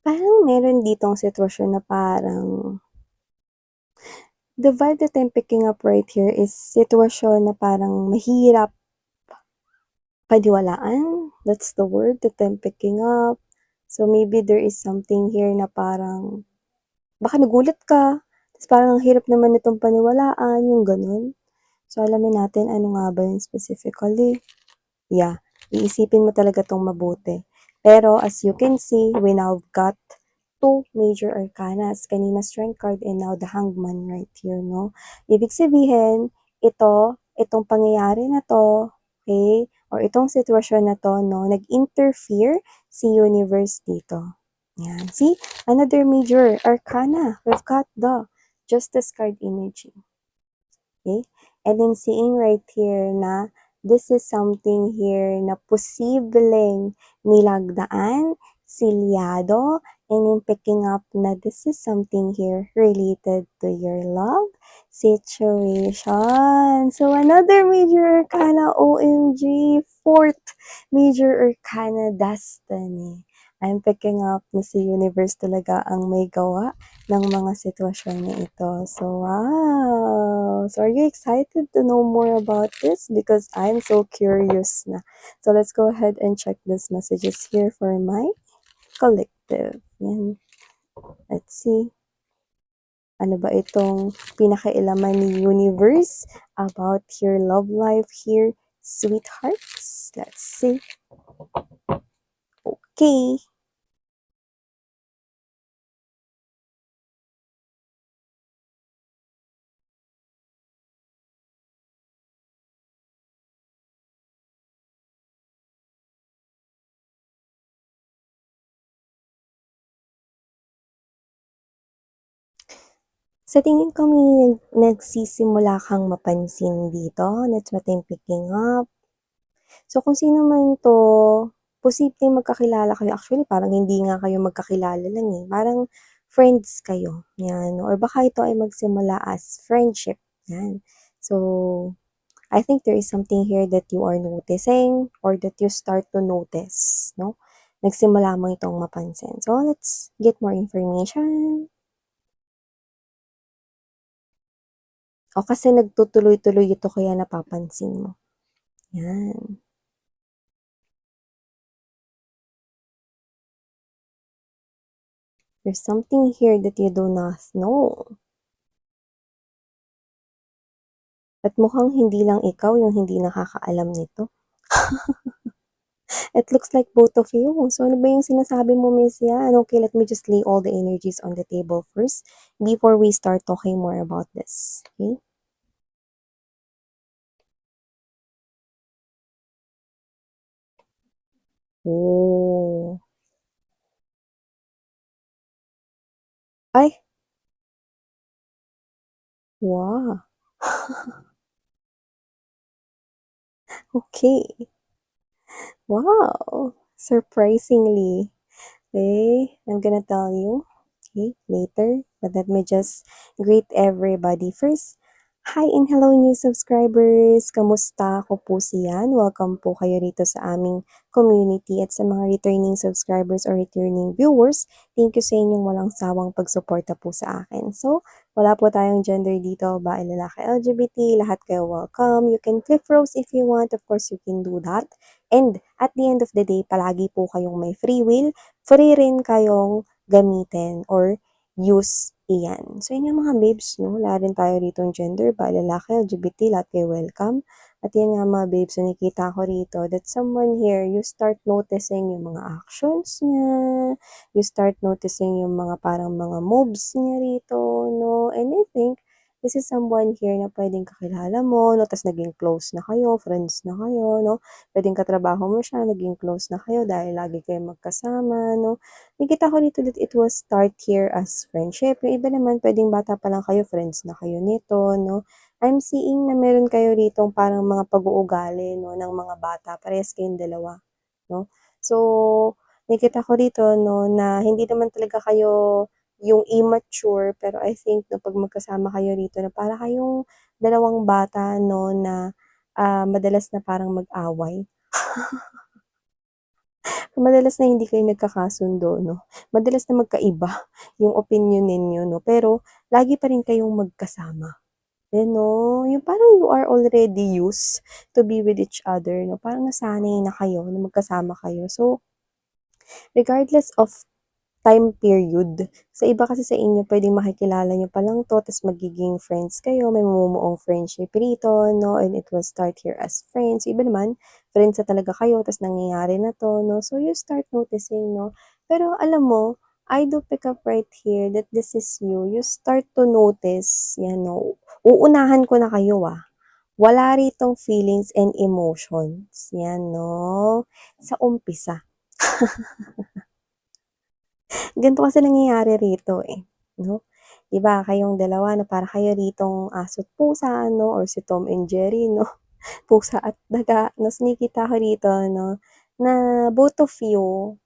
Parang meron ditong sitwasyon na parang the vibe that I'm picking up right here is sitwasyon na parang mahirap paniwalaan. That's the word that I'm picking up. So maybe there is something here na parang baka nagulat ka, ta's parang ang hirap naman nitong paniwalaan, yung gano'n. So alamin natin ano nga ba yun specifically. Yeah, iisipin mo talaga 'tong mabuti. Pero as you can see, we now got two major arcanas. Kanina Strength card and now the Hangman right here, no? Ibig sabihin, itong pangyayari na 'to, okay, or itong sitwasyon na 'to, no, nag-interfere si universe dito. Yan, see? Another major arcana. We've got the Justice card energy. Okay? And then seeing right here na this is something here na posibleng nilagdaan, silyado, and in picking up na this is something here related to your love situation. So another major arcana, OMG, fourth major arcana, destiny. I'm picking up na si universe talaga ang may gawa ng mga sitwasyon na ito. So, wow! So, are you excited to know more about this? Because I'm so curious na. So, let's go ahead and check these messages here for my collective. Yan. Let's see. Ano ba itong pinakailaman ni universe about your love life here, sweethearts? Let's see. Okay. Sa tingin ko may nagsisimula kang mapansin dito. That's what I'm picking up. So, kung sino man 'to, posibleng magkakilala kayo. Actually, parang hindi nga kayo magkakilala lang, eh, parang friends kayo, 'yan. Or baka ito ay magsimula as friendship, 'yan. So, I think there is something here that you are noticing or that you start to notice, 'no? Nagsimula mo itong mapansin. So, let's get more information. O kasi nagtutuloy-tuloy ito kaya napapansin mo, 'yan. There's something here that you do not know. At mukhang hindi lang ikaw yung hindi nakakaalam nito. It looks like both of you. So ano ba yung sinasabi mo, Miss Yan? Okay, let me just lay all the energies on the table first before we start talking more about this. Okay? Oh. Ay, wow. Okay. Wow. Surprisingly. Okay, I'm gonna tell you, okay, later. But let me just greet everybody first. Hi and hello new subscribers! Kamusta? Ako po si Yan. Welcome po kayo rito sa aming community at sa mga returning subscribers or returning viewers. Thank you sa inyong walang sawang pagsuporta po sa akin. So, wala po tayong gender dito, babae, lalaki, LGBT, lahat kayo welcome. You can click rose if you want. Of course, you can do that. And at the end of the day, palagi po kayong may free will, free rin kayong gamitin or use iyan. So, yun yung mga babes, no? Wala rin tayo ditong gender, ba, lalaki, LGBT, lahat kayo welcome. At yan nga mga babes, so nakita ko rito that someone here, you start noticing yung mga actions niya, you start noticing yung mga parang mga moves niya rito, no? And I think, this is someone here na pwedeng kakilala mo, no? Tapos naging close na kayo, friends na kayo, no? Pwedeng katrabaho mo siya, naging close na kayo dahil lagi kayo magkasama, no? Nakita ko dito that it was start here as friendship. Yung iba naman, pwedeng bata pa lang kayo, friends na kayo nito, no? I'm seeing na meron kayo ditong parang mga pag-uugali, no, ng mga bata. Parehas kayong dalawa, no? So, nakita ko dito, no, na hindi naman talaga kayo yung immature, pero I think, no, pag magkasama kayo rito, na para kayong dalawang bata, no, na madalas na parang mag-away. Madalas na hindi kayo nagkakasundo 'no, madalas na magkaiba yung opinyon ninyo 'no, pero lagi pa rin kayong magkasama. 'Yan 'no, yung parang you are already used to be with each other 'no, parang nasanay na kayo na magkasama kayo. So, regardless of time period. Sa iba kasi sa inyo puwedeng makikilala niyo pa lang 'to ta's magiging friends kayo, may mamumuong friendship rito 'no, and it will start here as friends. Yung iba naman, friends na talaga kayo ta's nangyayari na 'to 'no, so you start noticing 'no. Pero alam mo, I do pick up right here that this is you. You start to notice 'yan 'no, uunahan ko na kayo, wala ritong feelings and emotions, 'yan 'no, sa umpisa. Ganito kasi nangyayari rito, 'no? 'Di ba kayong dalawa na para kayo ritong aso't pusa 'no or si Tom and Jerry 'no, pusa at daga. Ta's nakikita ko rito 'no, na both of you,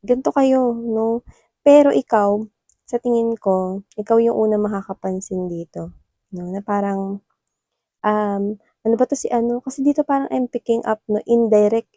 ganito kayo 'no. Pero ikaw, sa tingin ko, ikaw yung unang makakapansin dito 'no, na parang ano ba 'to si ano, kasi dito parang I'm picking up 'no, indirect,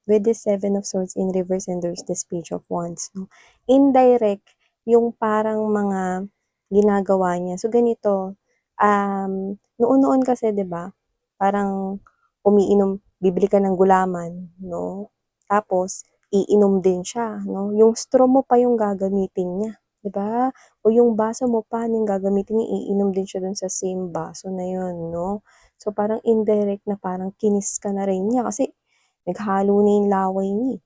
with the Seven of Swords in reverse and there's this Page of Wands 'no. Indirect yung parang mga ginagawa niya. So ganito, noon-noon kasi 'di ba, parang bibili ka ng gulaman 'no, tapos iinom din siya 'no, yung straw mo pa yung gagamitin niya, 'di ba? O yung baso mo pa yung gagamitin niya, iinom din siya dun sa same baso na yun 'no. So, parang indirect na parang kinis ka na rin niya kasi naghalo na yung laway niya,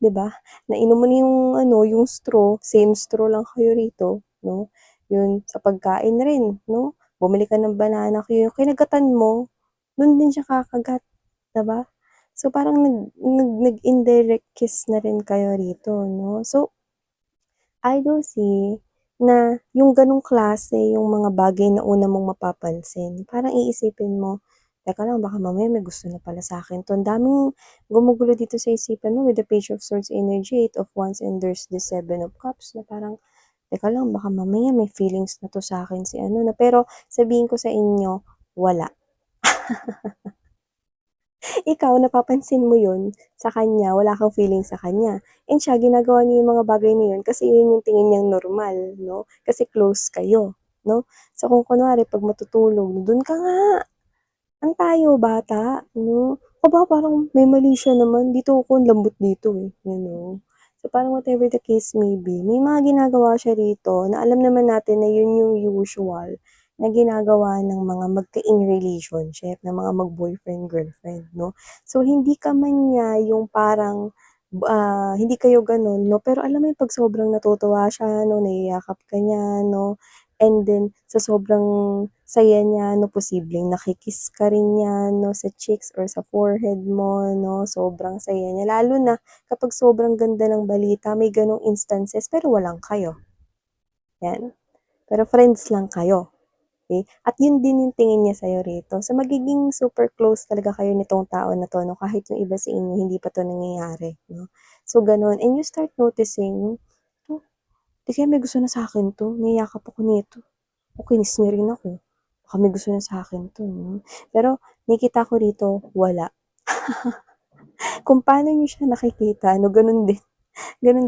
'di ba? Nainom mo na yung ano, yung straw, same straw lang kayo rito 'no. Yun sa pagkain rin 'no, bumili ka ng banana Q, yung kinagatan mo, dun din siya kakagat, 'di ba? So, parang nag-indirect kiss na rin kayo rito 'no. So, I do see na yung gano'ng klase yung mga bagay na una mong mapapansin. Parang iisipin mo, "Teka lang baka mamaya may gusto na pala sa'kin 'to." Ang daming gumugulo dito sa isipan mo with the Page of Swords energy, Eight of Wands, and there's the Seven of Cups na parang, "Teka lang baka mamaya may feelings na 'to sa'kin si ano na." Pero sabihin ko sa inyo, wala. Ikaw napapansin mo yun sa kanya, wala kang feeling sa kanya, and siya ginagawa niya yung mga bagay na yun kasi yun yung tingin niyang normal 'no, kasi close kayo 'no. So kung kunwari 'pag matutulog, "Dun ka nga, ang tayo bata 'no, aba parang may mali siya naman, dito ako ang lambot dito, you know." So parang whatever the case may be, may mga ginagawa siya rito na alam naman natin na yun yung usual na ginagawa ng mga magka-in relationship, ng mga mag-boyfriend, girlfriend 'no. So hindi ka man niya yung parang, hindi kayo gano'n 'no, pero alam mo yung 'pag sobrang natutuwa siya 'no, niyayakap ka niya 'no, and then sa sobrang saya niya 'no, posibleng naki-kiss ka rin niya 'no, sa cheeks or sa forehead mo 'no, sobrang saya niya. Lalo na kapag sobrang ganda ng balita, may gano'ng instances pero walang kayo, 'yan. Pero friends lang kayo, okey? At yun din yung tingin niya sa'yo rito. So, magiging super close talaga kayo nitong tao na 'to 'no, kahit yung iba sa inyo hindi pa 'to nangyayari 'no. So, gano'n and you start noticing, "Oh, 'di kaya may gusto na sa'kin 'to, niyayakap ako nito." O kinis niya rin ako, baka may gusto na sa'kin 'to 'no. Pero nakikita ko rito, wala. Kung paano niyo siya nakikita 'no, gano'n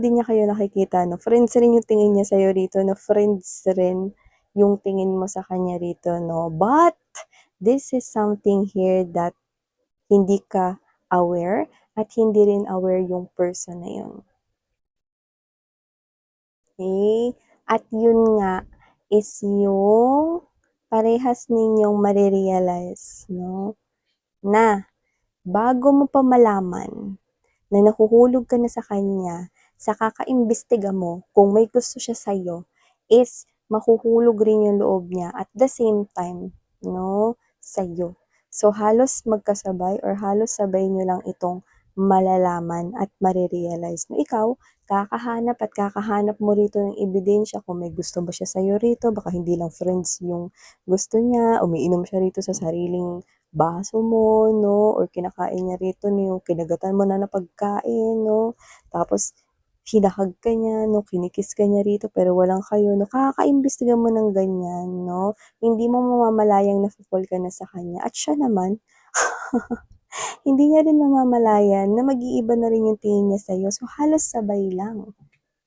din niya kayo nakikita 'no. Friends rin yung tingin niya sa'yo rito 'no, friends rin yung tingin mo sa kanya rito 'no. But, this is something here that hindi ka aware at hindi rin aware yung person na yun, okey? At yun nga is yung parehas ninyong mare-realize 'no, na bago mo pa malaman na nahuhulog ka na sa kanya, sa kakaimbestiga mo kung may gusto siya sa'yo, is mahuhulog rin yung loob niya at the same time 'no, sa'yo. So, halos magkasabay or halos sabay niyo lang itong malalaman at mare-realize na ikaw kakahanap mo rito ng ebidensya kung may gusto ba siya sa'yo rito, baka hindi lang friends yung gusto niya, umiinom siya rito sa sariling baso mo 'no, or kinakain niya rito 'no, yung kinagatan mo na na pagkain 'no, tapos hinahag ka niya 'no, kini-kiss ka niya rito pero walang kayo 'no, kakaimbestiga mo ng ganyan 'no, hindi mo mamamalayang nafa-fall ka na sa kanya at siya naman Hindi niya rin namamalayan na mag-iiba na rin yung tingin niya sa'yo. So, halos sabay lang,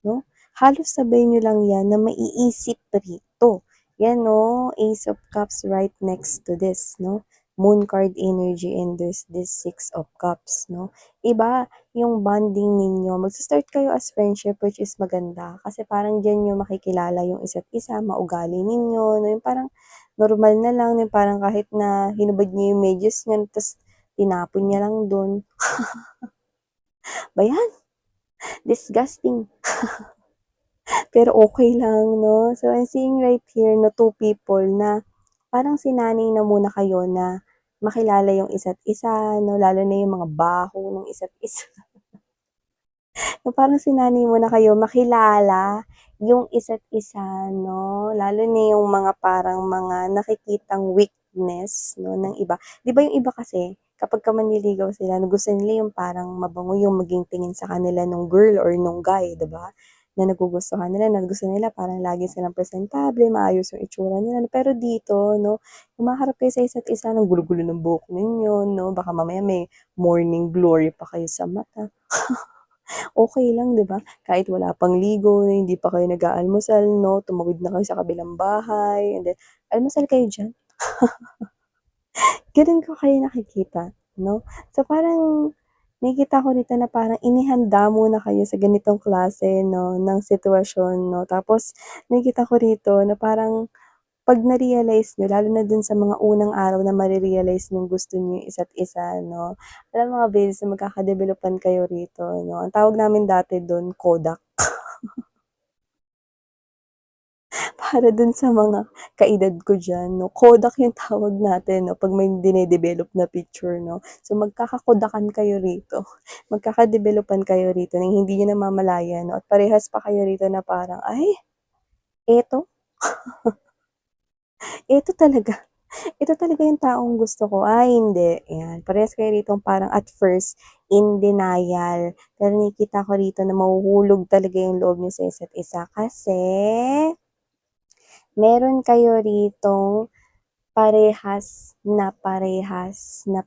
'no? Halos sabay niyo lang 'yan na maiisip rito. 'Yan 'no, Ace of Cups right next to this 'no, Moon card energy and there's this Six of Cups 'no. Iba yung bonding ninyo, magsa-start kayo as friendship which is maganda kasi parang diyan niyo makikilala yung isa't isa, maugali ninyo 'no, yung parang normal na lang, yung parang kahit na hinubad niya yung medyas niya ta's tinapon niya lang dun, ba 'yan, disgusting. Pero okay lang 'no. So, I'm seeing right here na two people na parang sinanay na muna kayo na makilala yung isa't isa 'no, lalo na yung mga baho ng isa't isa. So, parang sinanay mo na kayo makilala yung isa't isa 'no, lalo na yung mga parang mga nakikitang weakness 'no ng iba. 'Di ba yung iba kasi kapagka manliligaw sila gusto nila yung parang mabango yung maging tingin sa kanila nung girl or nung guy, 'di ba? Na nagugustuhan nila, na gusto nila parang lagi silang presentable, maayos yung itsura nila. Pero dito 'no, humaharap kayo sa isa't isa, ang gulo-gulo ng buhok ninyo 'no, baka mamaya may morning glory pa kayo sa mata. Okey lang 'di ba, kahit wala pang ligo, hindi pa kayo nag-aalmusal 'no, tumawid na kayo sa kabilang bahay and then, "Almusal kayo diyan." Gano'n ko kayo nakikita 'no. So parang nakikita ko dito na parang inihanda muna kayo sa ganitong klase 'no, ng sitwasyon 'no. Tapos nakikita ko rito na parang 'pag na-realize niyo lalo na dun sa mga unang araw na mare-realize niyong gusto niyo yung isa't isa 'no. Alam mo mga babes na magkaka-developan kayo rito 'no, ang tawag namin dati dun Kodak. Para dun sa mga kaedad ko diyan 'no, Kodak yung tawag natin 'no, 'pag may dine-develop na picture 'no. So magkaka-Kodakan kayo rito, magkaka-developan kayo rito ng hindi niyo namamalayan 'no, at parehas pa kayo rito na parang, "Ay, eto, eto talaga, ito talaga yung taong gusto ko, ay hindi." Yan, parehas kayo ritong parang at first in denial, pero nakikita ko rito na mahuhulog talaga yung loob niyo sa isa't isa kasi meron kayo ritong parehas na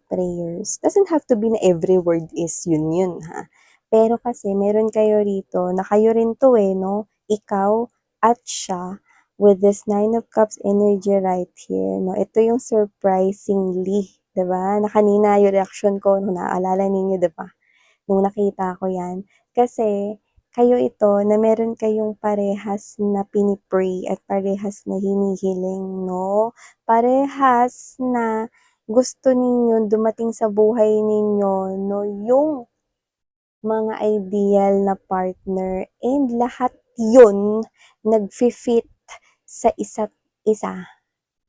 prayers. Doesn't have to be na every word is yun ha. Pero kasi meron kayo rito na kayo rin 'to, eh, 'no, ikaw at siya with this Nine of Cups energy right here 'no. Ito yung surprisingly, 'di ba, na kanina yung reaksyon ko nung naalala ninyo 'di ba? Nung nakita ko 'yan. Kasi kayo ito na meron kayong parehas na pini-pray at parehas na hinihiling 'no. Parehas na gusto ninyo dumating sa buhay ninyo 'no, yung mga ideal na partner and lahat yun nagfi-fit sa isa't isa.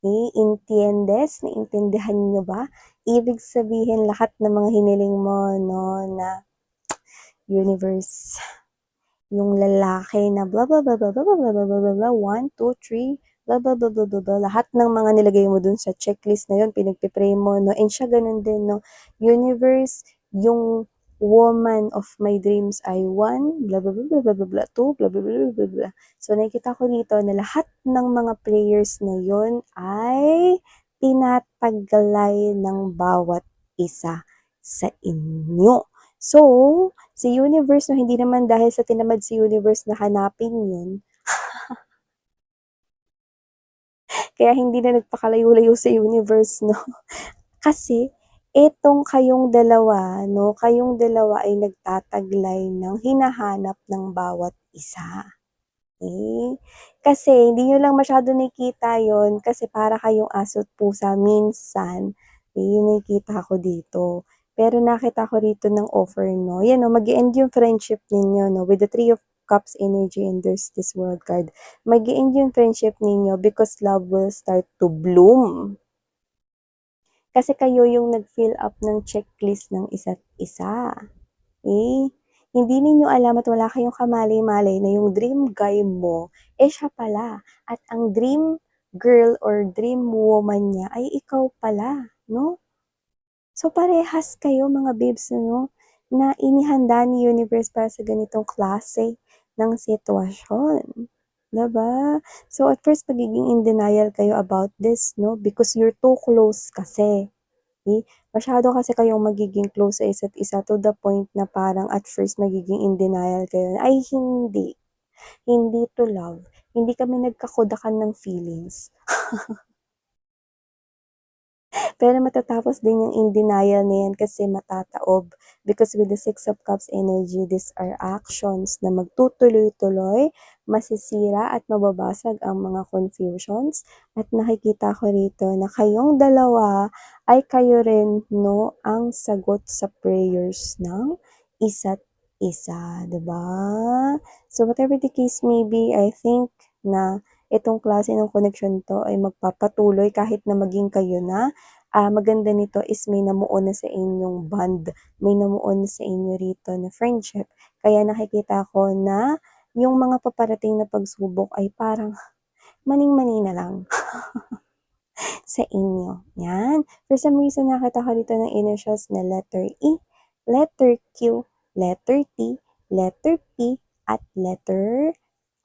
Entiendes? Naintindihan niyo ba? Ibig sabihin lahat ng mga hiniling mo 'no na universe, yung lalaki na blah, blah, blah, blah, blah, blah, blah, blah, blah, blah, blah, 1, 2, 3, blah, blah, blah, blah, blah, blah, lahat ng mga nilagay mo dun sa checklist na yun pinagpe-pray mo 'no, and siya ganun din 'no. Universe, yung woman of my dreams ay 1, blah, blah, blah, blah, blah, blah, blah, 2, blah, blah, blah, blah, blah, blah. So nakikita ko dito na lahat ng mga prayers na yun ay tinataglay ng bawat isa sa inyo. So, si universe 'no, hindi naman dahil sa tinamad si universe na hanapin yun, kaya hindi na nagpakalayo-layo sa universe 'no. Kasi etong kayong dalawa ay nagtataglay ng hinahanap ng bawat isa. Eh, kasi hindi niyo lang masyado nakikita yon kasi para kayong aso't pusa minsan, yung nakikita ko dito. Pero nakita ko rito ng offer 'no, 'yan 'no, mag-e-end yung friendship ninyo 'no, with the Three of Cups energy and there's this World card. Mag-e-end yung friendship ninyo because love will start to bloom. Kasi kayo yung nag-fill up ng checklist ng isa't isa. Eh, hindi ninyo alam at wala kayong kamalay-malay na yung dream guy mo, siya pala. At ang dream girl or dream woman niya ay ikaw pala, 'no? So, parehas kayo mga babes ano, na inihanda ni universe para sa ganitong klase ng sitwasyon, 'di ba? So, at first magiging in denial kayo about this 'no, because you're too close kasi. Masyado kasi kayong magiging close sa isa't isa to the point na parang at first magiging in denial kayo, ay hindi, hindi to love, hindi kami nagkakodakan ng feelings. Pero matatapos din yung in denial na yan kasi matataob. Because with the Six of Cups energy, these are actions na magtutuloy-tuloy, masisira at mababasag ang mga confusions. At nakikita ko rito na kayong dalawa ay kayo rin, no, ang sagot sa prayers ng isa't isa, 'di ba? So whatever the case may be, I think na itong klase ng connection to ay magpapatuloy kahit na maging kayo na. Maganda nito is may namuo na sa inyong bond, may namuo na sa inyo rito na friendship. Kaya nakikita ko na yung mga paparating na pagsubok ay parang maning-mani na lang sa inyo. Yan. For some reason, nakita ko dito ng initials na letter E, letter Q, letter T, letter P, at letter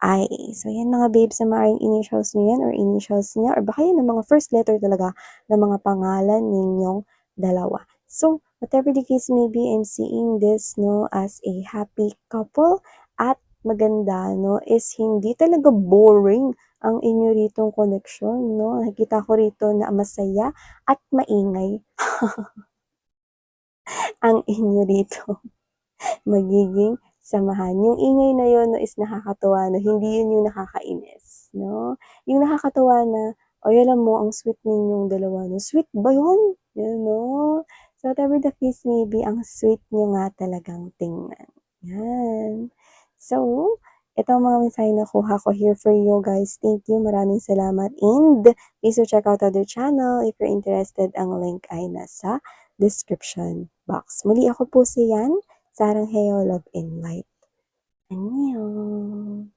I. So, yan mga babes na maaaring initials nyo yan or initials niya or baka yan ang mga first letter talaga ng mga pangalan ninyong dalawa. So, whatever the case may be, I'm seeing this, no, as a happy couple at maganda, no, is hindi talaga boring ang inyo ritong connection, no. Nakikita ko rito na masaya at maingay ang inyo rito magiging samahan. Yung ingay na yun 'no is nakakatuwa 'no, hindi yun yung nakakainis 'no. Yung nakakatuwa na, "Uy, alam mo ang sweet ninyong dalawa 'no." Sweet ba yun? Yun 'no. So whatever the case may be, ang sweet niyo nga talagang tingnan, yan. So, ito ang mga mensahe na nakuha ko here for you guys. Thank you, maraming salamat and please do check out other channel if you're interested. Ang link ay nasa description box. Muli ako po si Yan. 사랑해요, love and light. 안녕.